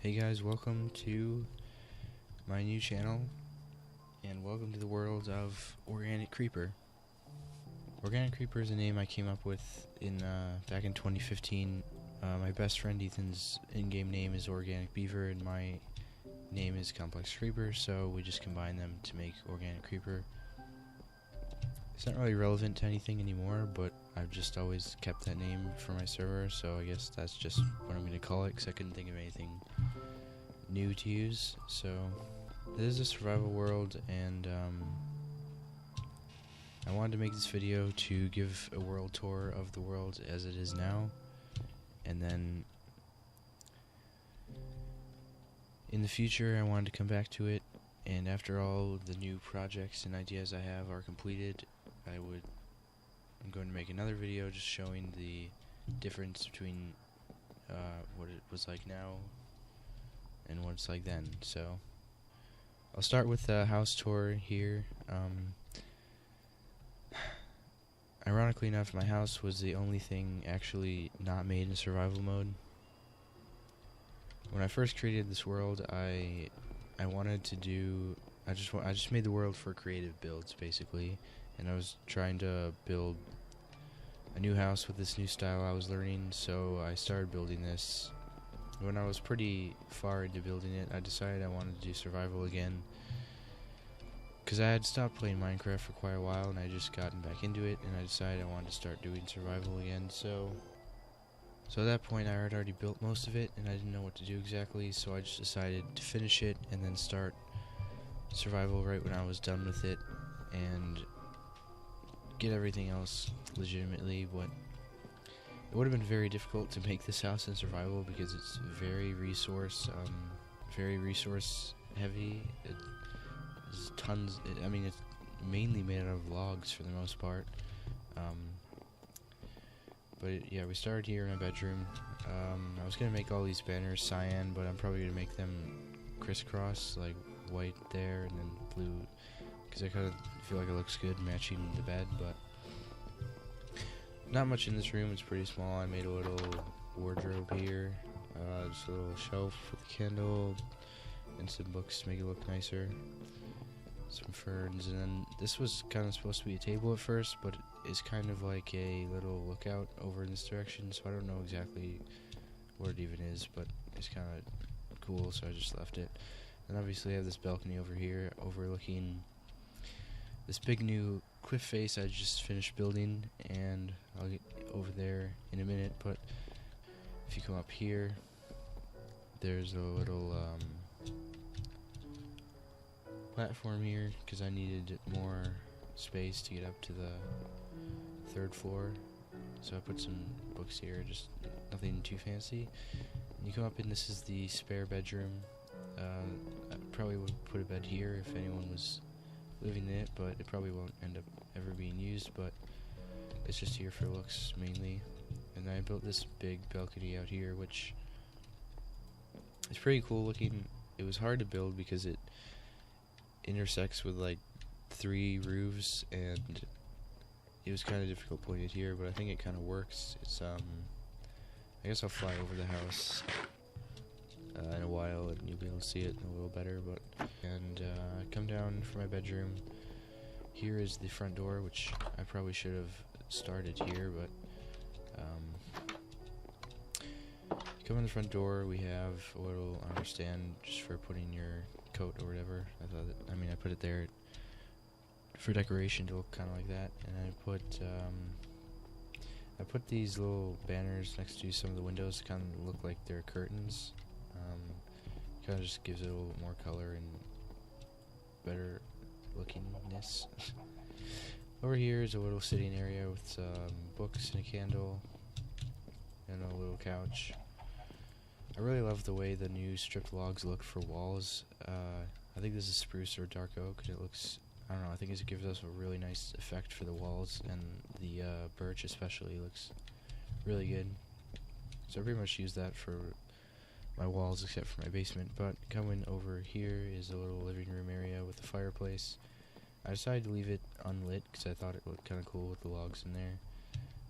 Hey guys, welcome to my new channel, and welcome to the world of OrganicCreeper. OrganicCreeper is a name I came up with back in 2015. My best friend Ethan's in-game name is Organic Beaver, and my name is Complex Creeper, so we just combined them to make OrganicCreeper. It's not really relevant to anything anymore, but I've just always kept that name for my server, so I guess that's just what I'm going to call it, because I couldn't think of anything new to use. So this is a survival world, and I wanted to make this video to give a world tour of the world as it is now, and then in the future I wanted to come back to it, and after all the new projects and ideas I have are completed, I'm going to make another video just showing the difference between what it was like now and what it's like then. So I'll start with the house tour here. Ironically enough, my house was the only thing actually not made in survival mode. When I first created this world, I wanted to do I just made the world for creative builds basically, and I was trying to build a new house with this new style I was learning, so I started building this. When I was pretty far into building it, I decided I wanted to do survival again, because I had stopped playing Minecraft for quite a while, and I just gotten back into it, and I decided I wanted to start doing survival again. So at that point I had already built most of it, and I didn't know what to do exactly, so I just decided to finish it and then start survival right when I was done with it, and get everything else legitimately. But it would have been very difficult to make this house in survival because it's very resource heavy. There's tons. I mean, it's mainly made out of logs for the most part. But yeah, we started here in my bedroom. I was gonna make all these banners cyan, but I'm probably gonna make them crisscross, like white there and then blue, because I kind of feel like it looks good matching the bed. But not much in this room. It's pretty small. I made a little wardrobe here, just a little shelf with a candle and some books to make it look nicer, some ferns, and then this was kind of supposed to be a table at first, but it's kind of like a little lookout over in this direction, so I don't know exactly what it even is, but it's kind of cool, so I just left it. And obviously I have this balcony over here overlooking this big new cliff face I just finished building, and I'll get over there in a minute. But if you come up here, there's a little platform here because I needed more space to get up to the third floor, so I put some books here, just nothing too fancy. And you come up, and this is the spare bedroom. I probably would put a bed here if anyone was living in it, but it probably won't end up ever being used, but it's just here for looks mainly. And then I built this big balcony out here, which is pretty cool looking. It was hard to build because it intersects with like 3 roofs, and it was kind of difficult putting it here, but I think it kind of works. It's I guess I'll fly over the house in a while, and you'll be able to see it a little better. But come down from my bedroom. Here is the front door, which I probably should have started here, but come in the front door. We have a little armor stand just for putting your coat or whatever. I put it there for decoration to look kind of like that, and I put these little banners next to some of the windows to kind of look like they're curtains. Kind of just gives it a little more color and better lookingness. Over here is a little sitting area with some books and a candle and a little couch. I really love the way the new stripped logs look for walls. I think this is spruce or dark oak, and it looks, I don't know, I think it gives us a really nice effect for the walls, and the birch especially looks really good. So I pretty much use that for my walls except for my basement. But coming over here is a little living room area with a fireplace. I decided to leave it unlit because I thought it looked kind of cool with the logs in there,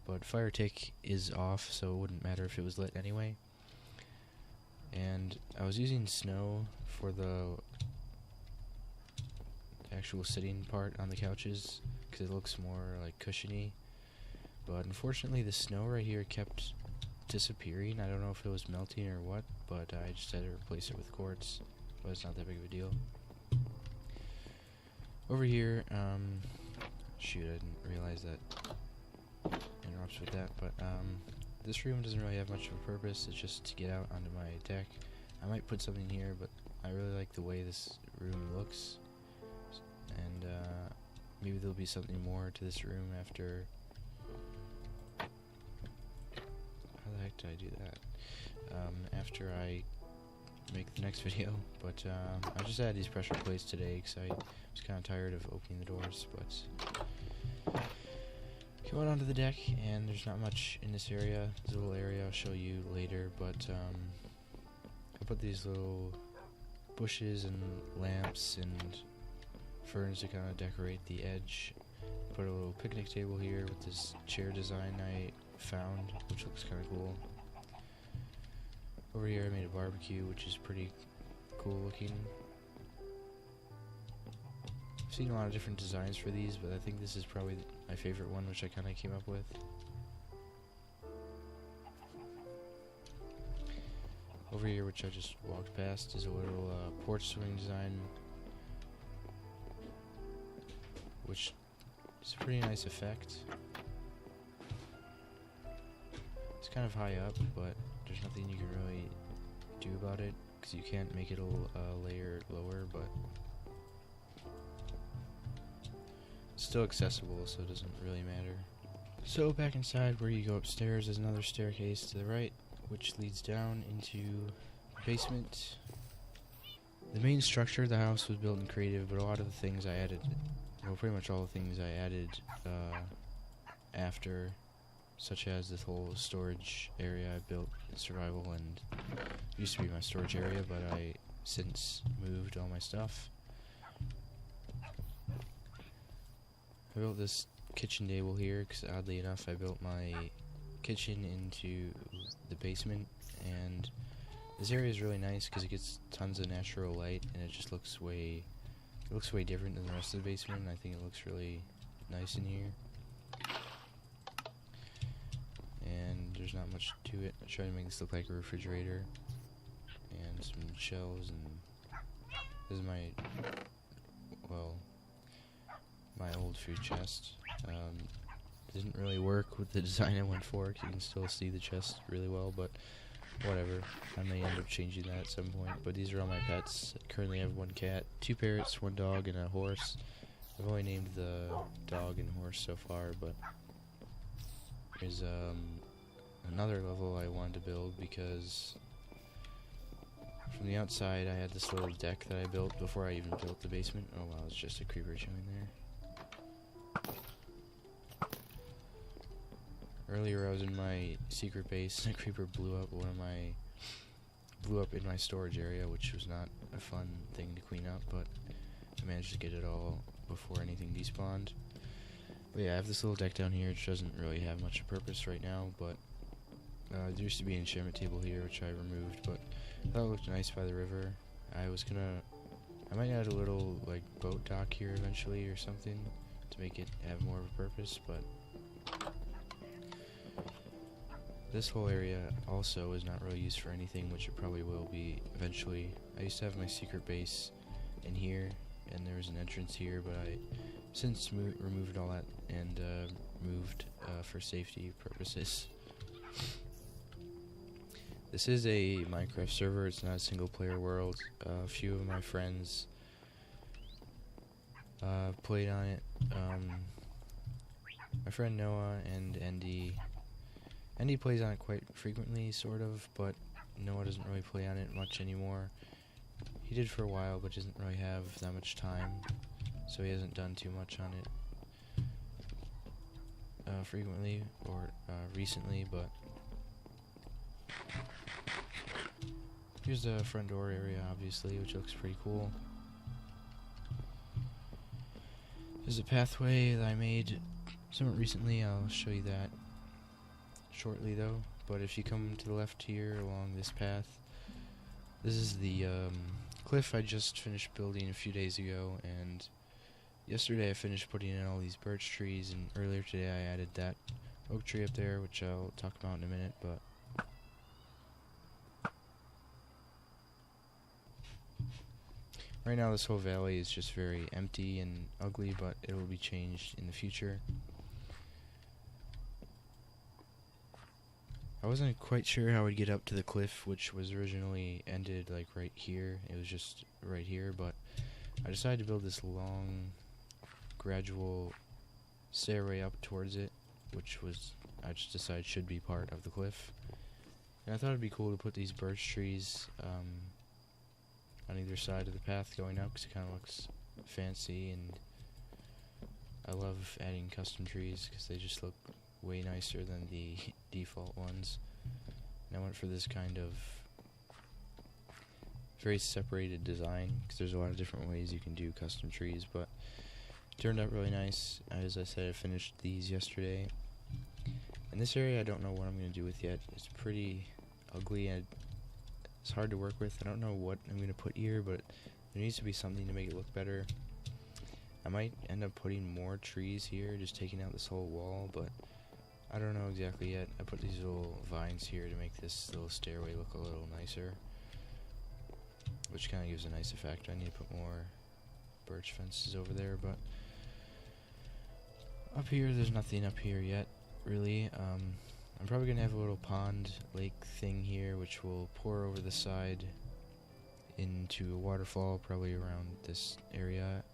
but fire tick is off, so it wouldn't matter if it was lit anyway. And I was using snow for the actual sitting part on the couches because it looks more like cushiony, but unfortunately the snow right here kept disappearing. I don't know if it was melting or what, but I just had to replace it with quartz, but it's not that big of a deal. Over here, shoot, I didn't realize that interrupts with that, but this room doesn't really have much of a purpose. It's just to get out onto my deck. I might put something here, but I really like the way this room looks, and maybe there'll be something more to this room after. How the heck did I do that? After I make the next video, but I just added these pressure plates today because I was kind of tired of opening the doors. But going onto the deck, and there's not much in this area. This little area I'll show you later, but I put these little bushes and lamps and ferns to kind of decorate the edge. Put a little picnic table here with this chair design I found, which looks kind of cool. Over here I made a barbecue, which is pretty cool looking. I've seen a lot of different designs for these, but I think this is probably my favorite one, which I kind of came up with. Over here, which I just walked past, is a little porch swing design, which is a pretty nice effect. It's kind of high up, but there's nothing you can really do about it, because you can't make it a layer lower, but it's still accessible, so it doesn't really matter. So back inside, where you go upstairs, there's another staircase to the right, which leads down into the basement. The main structure of the house was built in creative, but a lot of the things I added, well, pretty much all the things I added after, such as this whole storage area I built in survival, and it used to be my storage area, but I since moved all my stuff. I built this kitchen table here because, oddly enough, I built my kitchen into the basement, and this area is really nice because it gets tons of natural light, and it just looks way different than the rest of the basement. I think it looks really nice in here, and there's not much to it. I tried to make this look like a refrigerator and some shelves, and this is my old food chest. Didn't really work with the design I went for. You can still see the chest really well, but whatever. I may end up changing that at some point. But these are all my pets. I currently have 1 cat, 2 parrots, 1 dog, and a horse. I've only named the dog and horse so far, but there's another level I wanted to build, because from the outside I had this little deck that I built before I even built the basement. Oh wow, it's just a creeper chilling there. Earlier I was in my secret base and a creeper blew up in my storage area, which was not a fun thing to clean up, but I managed to get it all before anything despawned. But yeah, I have this little deck down here, which doesn't really have much purpose right now, but there used to be an enchantment table here, which I removed, but I thought it looked nice by the river. I might add a little like boat dock here eventually or something to make it have more of a purpose, but this whole area also is not really used for anything, which it probably will be eventually. I used to have my secret base in here, and there was an entrance here, but I since removed all that and moved for safety purposes. This is a Minecraft server. It's not a single player world. A few of my friends played on it. My friend Noah and Andy. Andy plays on it quite frequently, sort of, but Noah doesn't really play on it much anymore. He did for a while, but doesn't really have that much time, so he hasn't done too much on it frequently or recently, but here's the front door area, obviously, which looks pretty cool. There's a pathway that I made somewhat recently. I'll show you that shortly, though. But if you come to the left here along this path, This is the cliff I just finished building a few days ago, and yesterday I finished putting in all these birch trees, and earlier today I added that oak tree up there, which I'll talk about in a minute, but right now this whole valley is just very empty and ugly, but it will be changed in the future. I wasn't quite sure how I'd get up to the cliff, which was originally ended like right here. It was just right here, but I decided to build this long, gradual stairway up towards it, which was, I just decided should be part of the cliff. And I thought it'd be cool to put these birch trees on either side of the path going up, because it kind of looks fancy, and I love adding custom trees because they just look way nicer than the default ones. And I went for this kind of very separated design, because there's a lot of different ways you can do custom trees, but it turned out really nice. As I said, I finished these yesterday. In this area I don't know what I'm going to do with yet. It's pretty ugly and it's hard to work with. I don't know what I'm going to put here, but there needs to be something to make it look better. I might end up putting more trees here, just taking out this whole wall, but I don't know exactly yet. I put these little vines here to make this little stairway look a little nicer, which kind of gives a nice effect. I need to put more birch fences over there, but up here there's nothing up here yet, really. I'm probably going to have a little pond lake thing here, which will pour over the side into a waterfall, probably around this area.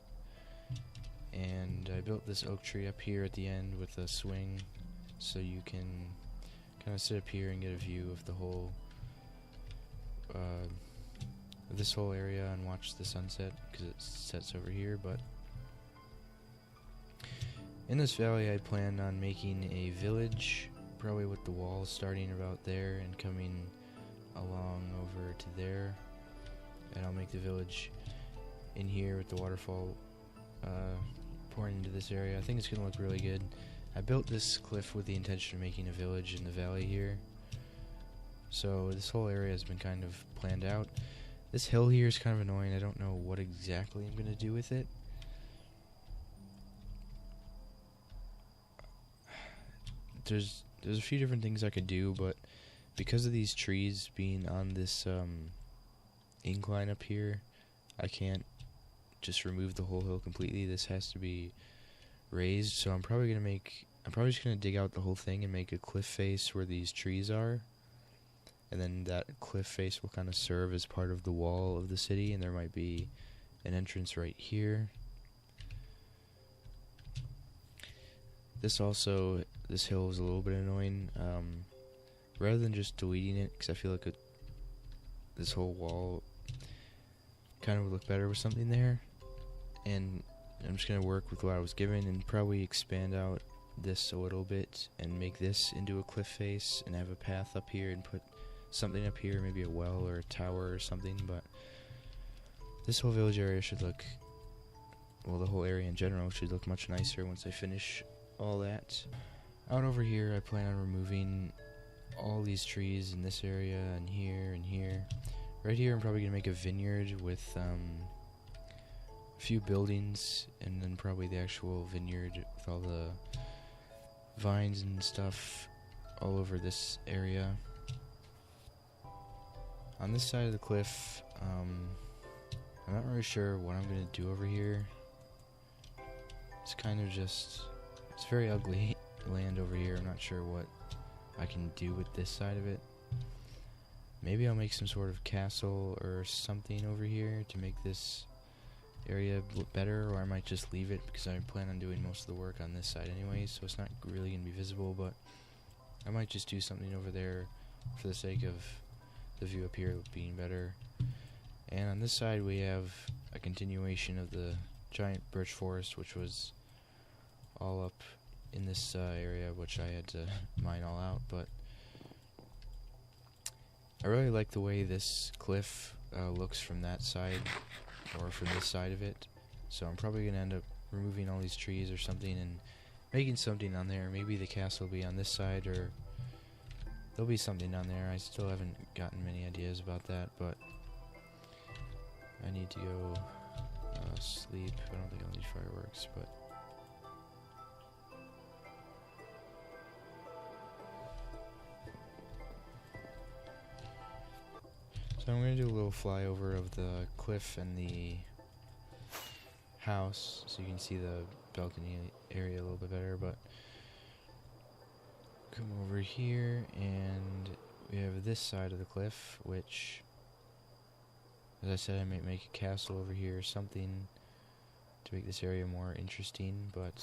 And I built this oak tree up here at the end with a swing, so you can kind of sit up here and get a view of the whole, this whole area and watch the sunset, because it sets over here. But in this valley I plan on making a village, probably with the walls starting about there and coming along over to there, and I'll make the village in here with the waterfall pouring into this area. I think it's going to look really good. I built this cliff with the intention of making a village in the valley here, so this whole area has been kind of planned out. This hill here is kind of annoying. I don't know what exactly I'm going to do with it. There's a few different things I could do, but because of these trees being on this incline up here, I can't just remove the whole hill completely. This has to be raised, so I'm probably just gonna dig out the whole thing and make a cliff face where these trees are, and then that cliff face will kind of serve as part of the wall of the city, and there might be an entrance right here. This hill is a little bit annoying. Rather than just deleting it, because I feel like this whole wall kind of would look better with something there, and I'm just going to work with what I was given and probably expand out this a little bit and make this into a cliff face and have a path up here and put something up here, maybe a well or a tower or something. But this whole village area should look, well, the whole area in general should look much nicer once I finish all that. Out over here I plan on removing all these trees in this area and here and here. Right here I'm probably going to make a vineyard with a few buildings, and then probably the actual vineyard with all the vines and stuff all over this area. On this side of the cliff, I'm not really sure what I'm going to do over here. It's kind of just, it's very ugly land over here. I'm not sure what I can do with this side of it. Maybe I'll make some sort of castle or something over here to make this area look better, or I might just leave it because I plan on doing most of the work on this side anyway, so it's not really going to be visible, but I might just do something over there for the sake of the view up here being better. And on this side we have a continuation of the giant birch forest, which was all up in this area, which I had to mine all out. But I really like the way this cliff looks from that side, or from this side of it, so I'm probably going to end up removing all these trees or something and making something on there. Maybe the castle will be on this side, or there'll be something on there. I still haven't gotten many ideas about that, but I need to go sleep. I don't think I'll need fireworks, but so I'm going to do a little flyover of the cliff and the house so you can see the balcony area a little bit better, but come over here and we have this side of the cliff, which, as I said, I might make a castle over here or something to make this area more interesting, but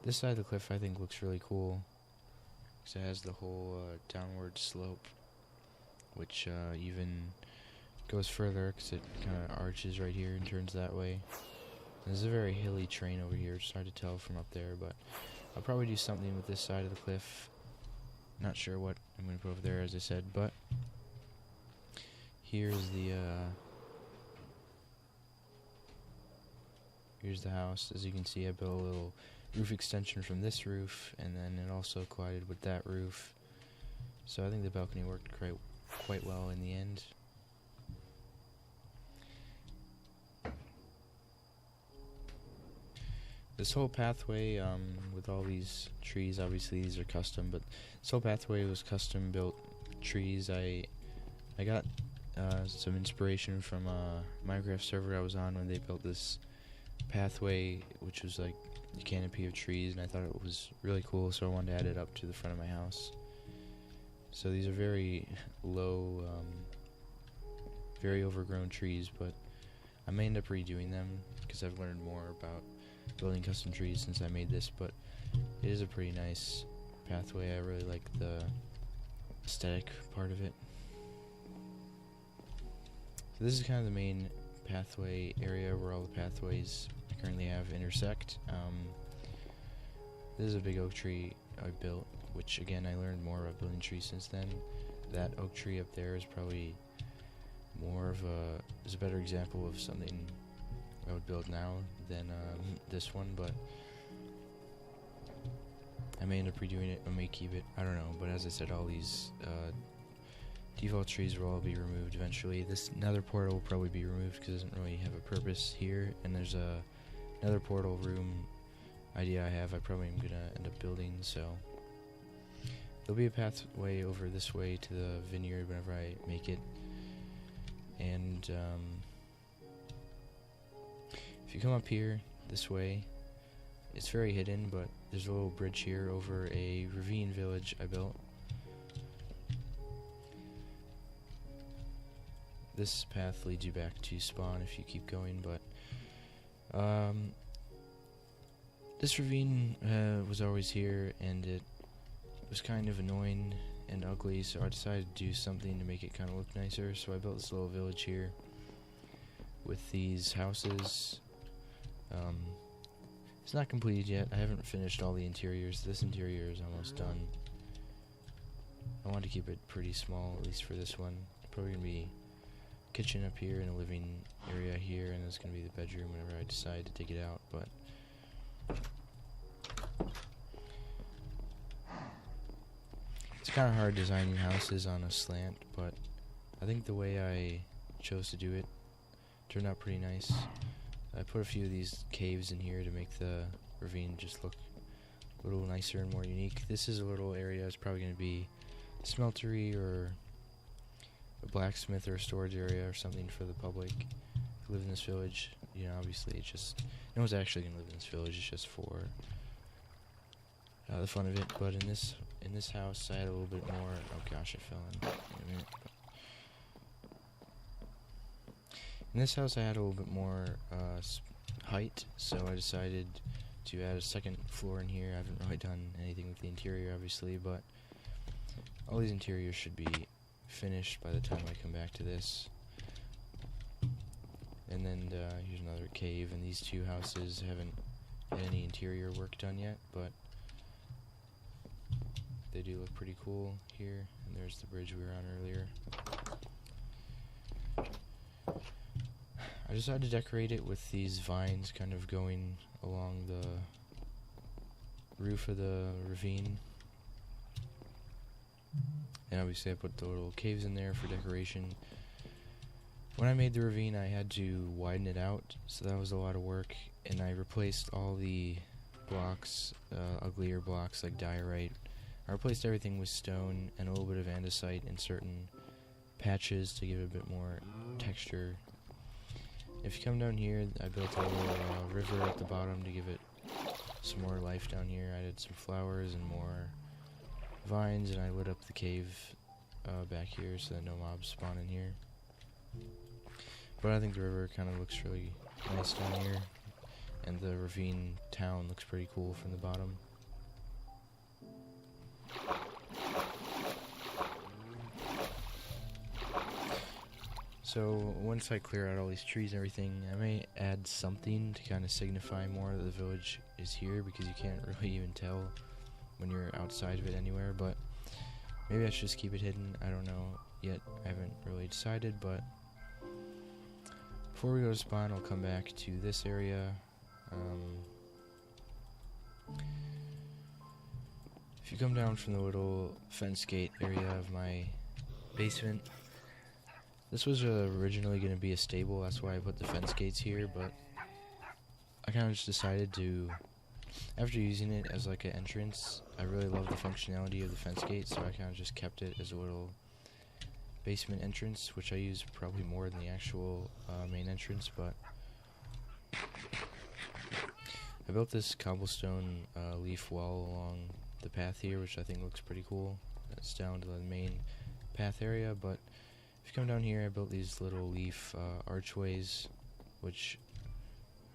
this side of the cliff I think looks really cool because it has the whole downward slope, which even goes further because it kind of arches right here and turns that way. There's a very hilly terrain over here, it's hard to tell from up there, but I'll probably do something with this side of the cliff. Not sure what I'm going to put over there, as I said, but here's the house. As you can see, I built a little roof extension from this roof, and then it also collided with that roof. So I think the balcony worked quite well in the end. This whole pathway, with all these trees, obviously these are custom, but this whole pathway was custom built trees. I got some inspiration from a Minecraft server I was on when they built this pathway, which was like a canopy of trees, and I thought it was really cool, so I wanted to add it up to the front of my house. So these are very low, very overgrown trees, but I may end up redoing them because I've learned more about building custom trees since I made this, but it is a pretty nice pathway. I really like the aesthetic part of it. So this is kind of the main pathway area where all the pathways I currently have intersect. This is a big oak tree I built, which again I learned more about building trees since then. That oak tree up there is probably more of a better example of something I would build now than this one, but I may end up redoing it. I may keep it. I don't know. But as I said, all these default trees will all be removed eventually. This nether portal will probably be removed because it doesn't really have a purpose here. And there's another portal room idea I have. I probably am gonna end up building. So there'll be a pathway over this way to the vineyard whenever I make it. And if you come up here this way, it's very hidden, but there's a little bridge here over a ravine village I built. This path leads you back to spawn if you keep going, but this ravine was always here, and it was kind of annoying and ugly, so I decided to do something to make it kind of look nicer. So I built this little village here with these houses. It's not completed yet. I haven't finished all the interiors. This interior is almost done. I want to keep it pretty small, at least for this one. Probably gonna be a kitchen up here and a living area here, and it's gonna be the bedroom whenever I decide to take it out. But it's kind of hard designing houses on a slant, but I think the way I chose to do it turned out pretty nice. I put a few of these caves in here to make the ravine just look a little nicer and more unique. This is a little area. It's probably going to be a smeltery or a blacksmith or a storage area or something for the public who live in this village. You know, obviously it's just, no one's actually going to live in this village. It's just for the fun of it. But in this house I had a little bit more, oh gosh, I fell in a minute. In this house I had a little bit more height, so I decided to add a second floor in here. I haven't really done anything with the interior, obviously, but all these interiors should be finished by the time I come back to this. And then here's another cave, and these two houses haven't had any interior work done yet, but they do look pretty cool here. And there's the bridge we were on earlier. I decided to decorate it with these vines kind of going along the roof of the ravine. And obviously I put the little caves in there for decoration. When I made the ravine, I had to widen it out, so that was a lot of work, and I replaced all the blocks, uglier blocks like diorite. I replaced everything with stone and a little bit of andesite in certain patches to give it a bit more texture. If you come down here, I built a little river at the bottom to give it some more life down here. I did some flowers and more vines, and I lit up the cave back here so that no mobs spawn in here. But I think the river kind of looks really nice down here, and the ravine town looks pretty cool from the bottom. So once I clear out all these trees and everything, I may add something to kind of signify more that the village is here, because you can't really even tell when you're outside of it anywhere. But maybe I should just keep it hidden. I don't know yet. I haven't really decided, but before we go to spawn, I'll come back to this area. If you come down from the little fence gate area of my basement, this was originally going to be a stable. That's why I put the fence gates here, but I kind of just decided to, after using it as like an entrance, I really love the functionality of the fence gate, so I kind of just kept it as a little basement entrance, which I use probably more than the actual main entrance. But I built this cobblestone leaf wall along the path here, which I think looks pretty cool. It's down to the main path area, but if you come down here, I built these little leaf archways, which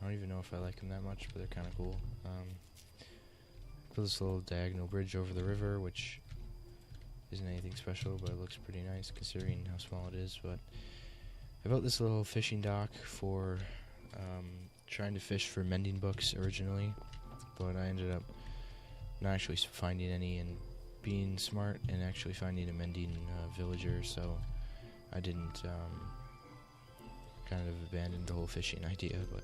I don't even know if I like them that much, but they're kind of cool. Built this little diagonal bridge over the river, which isn't anything special, but it looks pretty nice considering how small it is. But I built this little fishing dock for trying to fish for mending books originally, but I ended up not actually finding any and being smart and actually finding a mending villager, so I didn't kind of abandon the whole fishing idea. But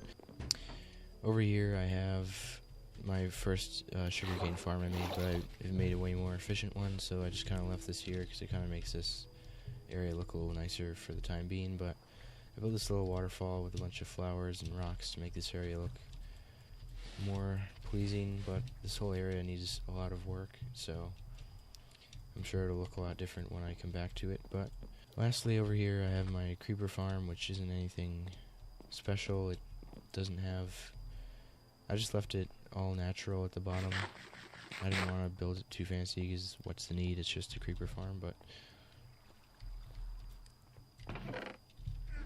over here I have my first sugarcane farm I made, but I've made a way more efficient one, so I just kind of left this here because it kind of makes this area look a little nicer for the time being. But I built this little waterfall with a bunch of flowers and rocks to make this area look more pleasing, but this whole area needs a lot of work, so I'm sure it'll look a lot different when I come back to it. But lastly, over here I have my creeper farm, which isn't anything special. It doesn't have, I just left it all natural at the bottom. I didn't want to build it too fancy because what's the need? It's just a creeper farm. But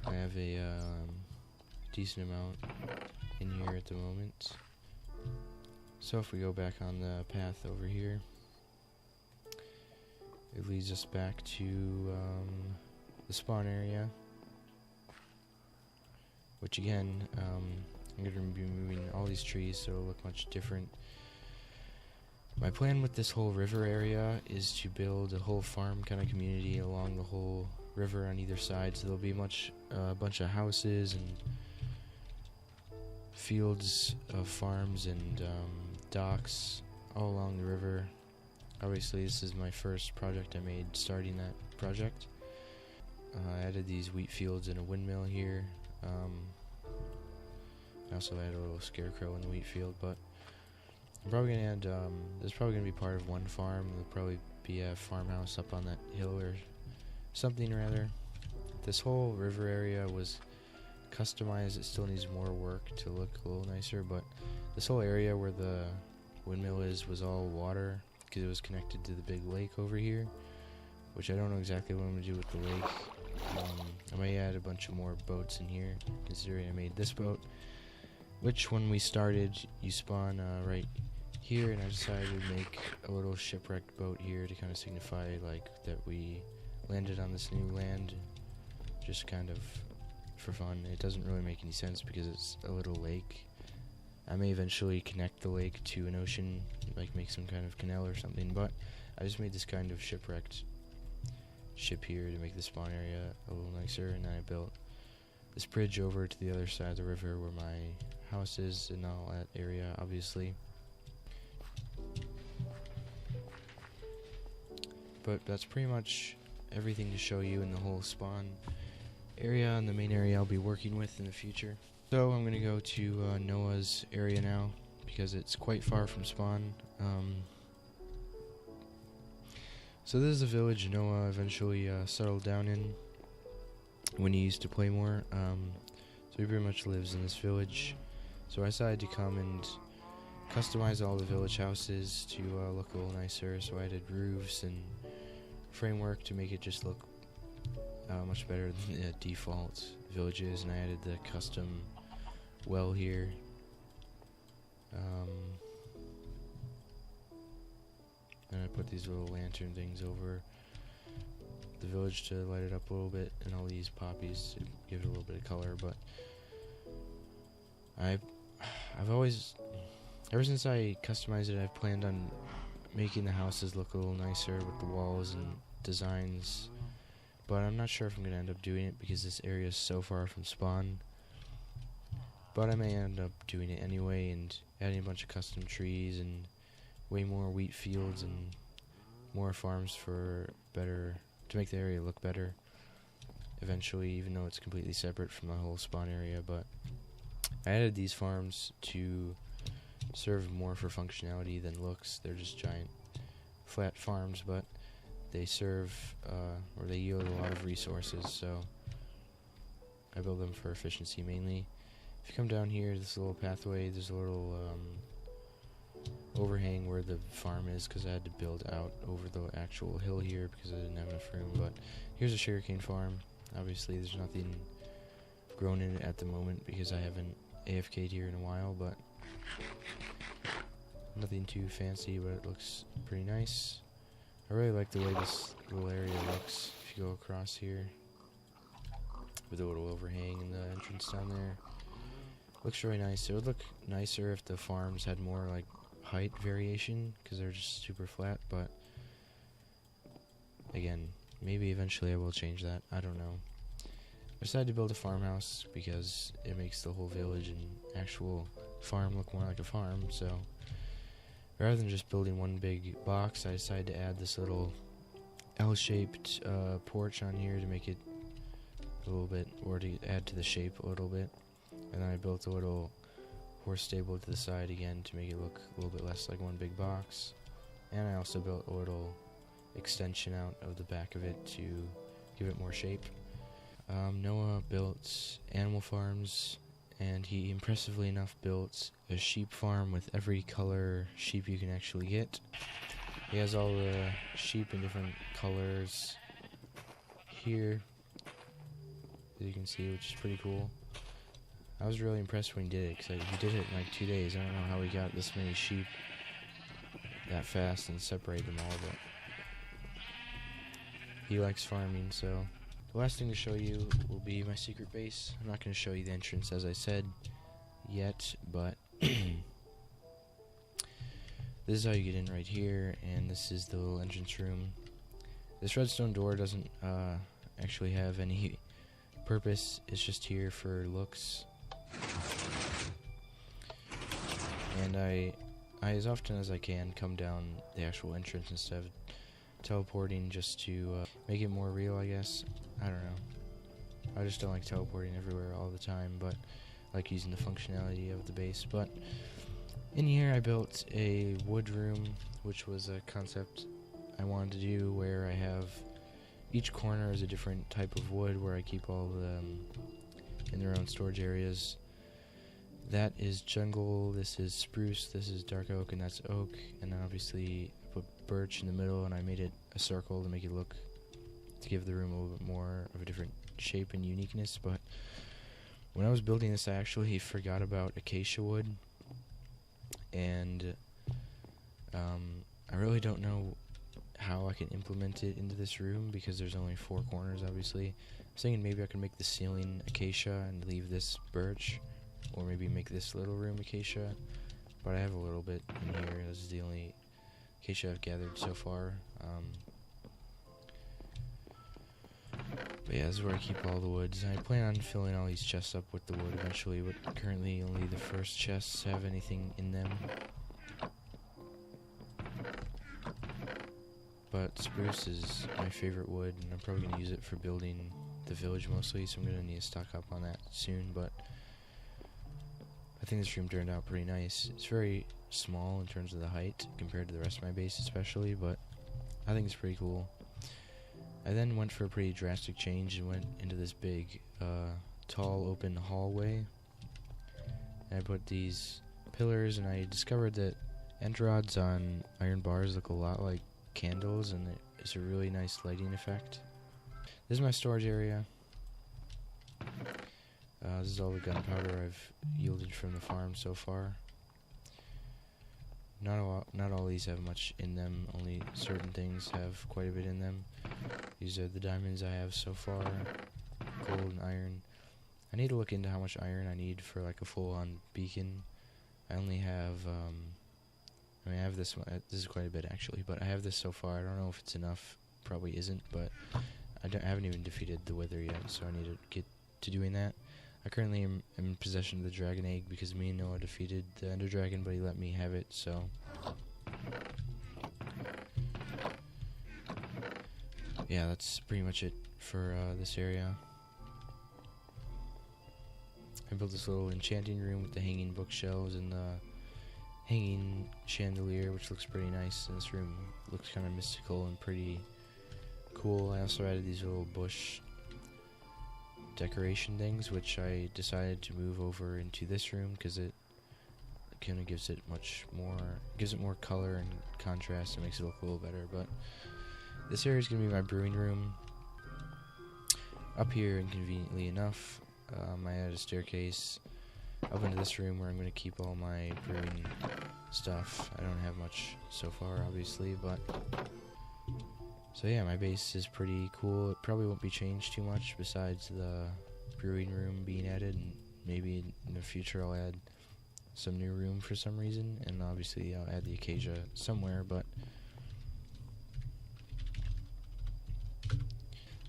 I have a decent amount in here at the moment. So if we go back on the path over here, it leads us back to the spawn area, which again, I'm going to be moving all these trees so it'll look much different. My plan with this whole river area is to build a whole farm kind of community along the whole river on either side, so there'll be a bunch of houses and fields of farms and docks all along the river. Obviously this is my first project I made starting that project. I added these wheat fields and a windmill here. I also added a little scarecrow in the wheat field, but I'm probably going to add, this is probably going to be part of one farm. There'll probably be a farmhouse up on that hill or something or other. This whole river area was customized. It still needs more work to look a little nicer, but this whole area where the windmill is was all water because it was connected to the big lake over here, which I don't know exactly what I'm going to do with the lake. I may add a bunch of more boats in here, considering I made this boat, which when we started, you spawn right here, and I decided to make a little shipwrecked boat here to kind of signify like that we landed on this new land, just kind of for fun. It doesn't really make any sense because it's a little lake. I may eventually connect the lake to an ocean, like make some kind of canal or something, but I just made this kind of shipwrecked ship here to make the spawn area a little nicer, and then I built this bridge over to the other side of the river where my house is and all that area, obviously. But that's pretty much everything to show you in the whole spawn area and the main area I'll be working with in the future. So I'm gonna go to Noah's area now because it's quite far from spawn. So this is a village Noah eventually settled down in when he used to play more. So he pretty much lives in this village. So I decided to come and customize all the village houses to look a little nicer. So I added roofs and framework to make it just look much better than the default villages, and I added the custom well here. And I put these little lantern things over the village to light it up a little bit, and all these poppies to give it a little bit of color. But I've always, ever since I customized it, I've planned on making the houses look a little nicer with the walls and designs. But I'm not sure if I'm going to end up doing it because this area is so far from spawn. But I may end up doing it anyway and adding a bunch of custom trees and way more wheat fields and more farms for better, to make the area look better eventually, even though it's completely separate from the whole spawn area. But I added these farms to serve more for functionality than looks. They're just giant flat farms, but they serve or they yield a lot of resources, so I build them for efficiency mainly. If you come down here, this little pathway, there's a little overhang where the farm is, because I had to build out over the actual hill here because I didn't have enough room. But here's a sugarcane farm. Obviously there's nothing grown in it at the moment because I haven't AFK'd here in a while, but nothing too fancy, but it looks pretty nice. I really like the way this little area looks. If you go across here with a little overhang in the entrance down there, looks really nice. It would look nicer if the farms had more like height variation because they're just super flat, but again, maybe eventually I will change that. I don't know. I decided to build a farmhouse because it makes the whole village and actual farm look more like a farm. So rather than just building one big box, I decided to add this little L-shaped porch on here to make it a little bit, or to add to the shape a little bit. And then I built a little horse stable to the side again to make it look a little bit less like one big box. And I also built a little extension out of the back of it to give it more shape. Noah built animal farms, and he impressively enough built a sheep farm with every color sheep you can actually get. He has all the sheep in different colors here, as you can see, which is pretty cool. I was really impressed when he did it, because he did it in like 2 days. I don't know how he got this many sheep that fast and separated them all, but he likes farming. So the last thing to show you will be my secret base. I'm not going to show you the entrance, as I said, yet, but this is how you get in right here, and this is the little entrance room. This redstone door doesn't actually have any purpose. It's just here for looks. And I as often as I can come down the actual entrance instead of teleporting, just to make it more real, I guess. I don't know. I just don't like teleporting everywhere all the time, but I like using the functionality of the base. But in here I built a wood room, which was a concept I wanted to do, where I have each corner is a different type of wood, where I keep all of them in their own storage areas. That is jungle, this is spruce, this is dark oak, and that's oak. And then obviously I put birch in the middle, and I made it a circle to make it look, to give the room a little bit more of a different shape and uniqueness. But when I was building this, I actually forgot about acacia wood, and I really don't know how I can implement it into this room because there's only 4 corners, obviously. I was thinking maybe I can make the ceiling acacia and leave this birch, or maybe make this little room acacia, but I have a little bit in here. This is the only acacia I've gathered so far. But yeah, this is where I keep all the woods. I plan on filling all these chests up with the wood eventually, but currently only the first chests have anything in them. But spruce is my favorite wood, and I'm probably going to use it for building the village mostly, so I'm gonna need to stock up on that soon. But I think this room turned out pretty nice. It's very small in terms of the height compared to the rest of my base, especially, but I think it's pretty cool. I then went for a pretty drastic change and went into this big, tall, open hallway. And I put these pillars, and I discovered that end rods on iron bars look a lot like candles, and it's a really nice lighting effect. This is my storage area. This is all the gunpowder I've yielded from the farm so far. Not all these have much in them, only certain things have quite a bit in them. These are the diamonds I have so far, gold and iron. I need to look into how much iron I need for like a full-on beacon. I only have, I have this one, this is quite a bit actually, but I have this so far. I don't know if it's enough, probably isn't, but I haven't even defeated the Wither yet, so I need to get to doing that. I currently am in possession of the dragon egg because me and Noah defeated the Ender Dragon, but he let me have it, so. Yeah, that's pretty much it for this area. I built this little enchanting room with the hanging bookshelves and the hanging chandelier, which looks pretty nice. And this room looks kind of mystical and pretty cool. I also added these little bush decoration things, which I decided to move over into this room because it kind of gives it more color and contrast and makes it look a little better. But this area is going to be my brewing room. Up here, inconveniently enough, I added a staircase up into this room where I'm going to keep all my brewing stuff. I don't have much so far, obviously, but so yeah, my base is pretty cool. It probably won't be changed too much besides the brewing room being added, and maybe in the future I'll add some new room for some reason, and obviously I'll add the acacia somewhere, but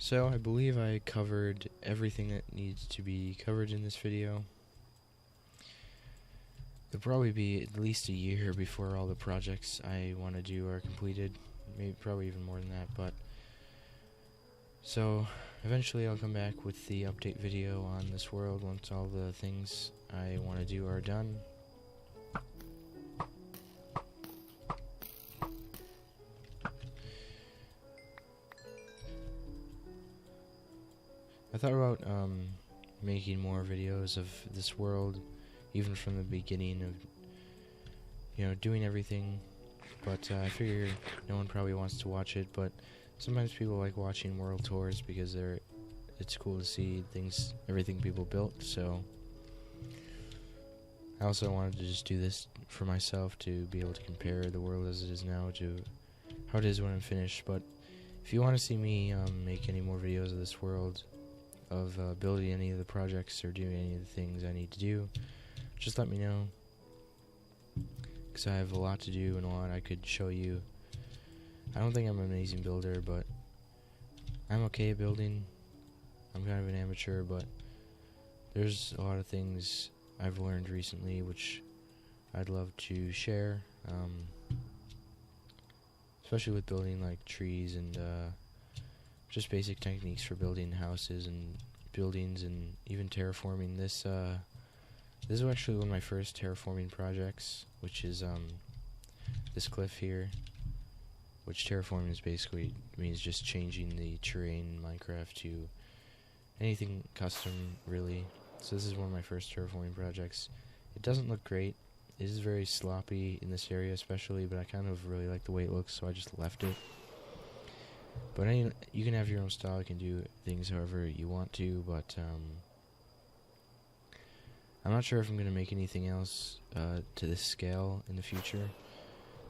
so I believe I covered everything that needs to be covered in this video. It'll probably be at least a year before all the projects I want to do are completed. Maybe probably even more than that, but so eventually I'll come back with the update video on this world once all the things I want to do are done. I thought about making more videos of this world, even from the beginning of, you know, doing everything. But I figure no one probably wants to watch it, but sometimes people like watching world tours because it's cool to see everything people built. So I also wanted to just do this for myself to be able to compare the world as it is now to how it is when I'm finished. But if you want to see me make any more videos of this world, of building any of the projects or doing any of the things I need to do, just let me know, because I have a lot to do and a lot I could show you. I don't think I'm an amazing builder, but I'm okay at building. I'm kind of an amateur, but there's a lot of things I've learned recently which I'd love to share, especially with building like trees and just basic techniques for building houses and buildings and even terraforming. This is actually one of my first terraforming projects, which is this cliff here, which terraforming is basically means just changing the terrain in Minecraft to anything custom, really. So this is one of my first terraforming projects. It doesn't look great. It is very sloppy in this area especially, but I kind of really like the way it looks, so I just left it. But you can have your own style, you can do things however you want to, but I'm not sure if I'm going to make anything else to this scale in the future.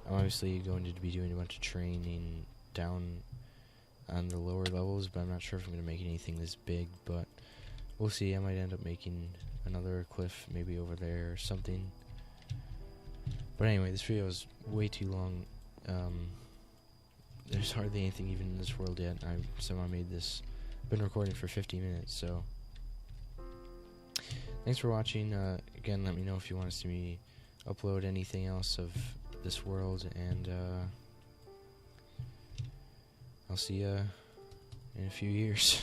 I'm obviously going to be doing a bunch of training down on the lower levels, but I'm not sure if I'm going to make anything this big, but we'll see. I might end up making another cliff maybe over there or something. But anyway, this video is way too long. There's hardly anything even in this world yet. I somehow made this. Been recording for 50 minutes, so thanks for watching. Again, let me know if you want to see me upload anything else of this world, and I'll see ya in a few years.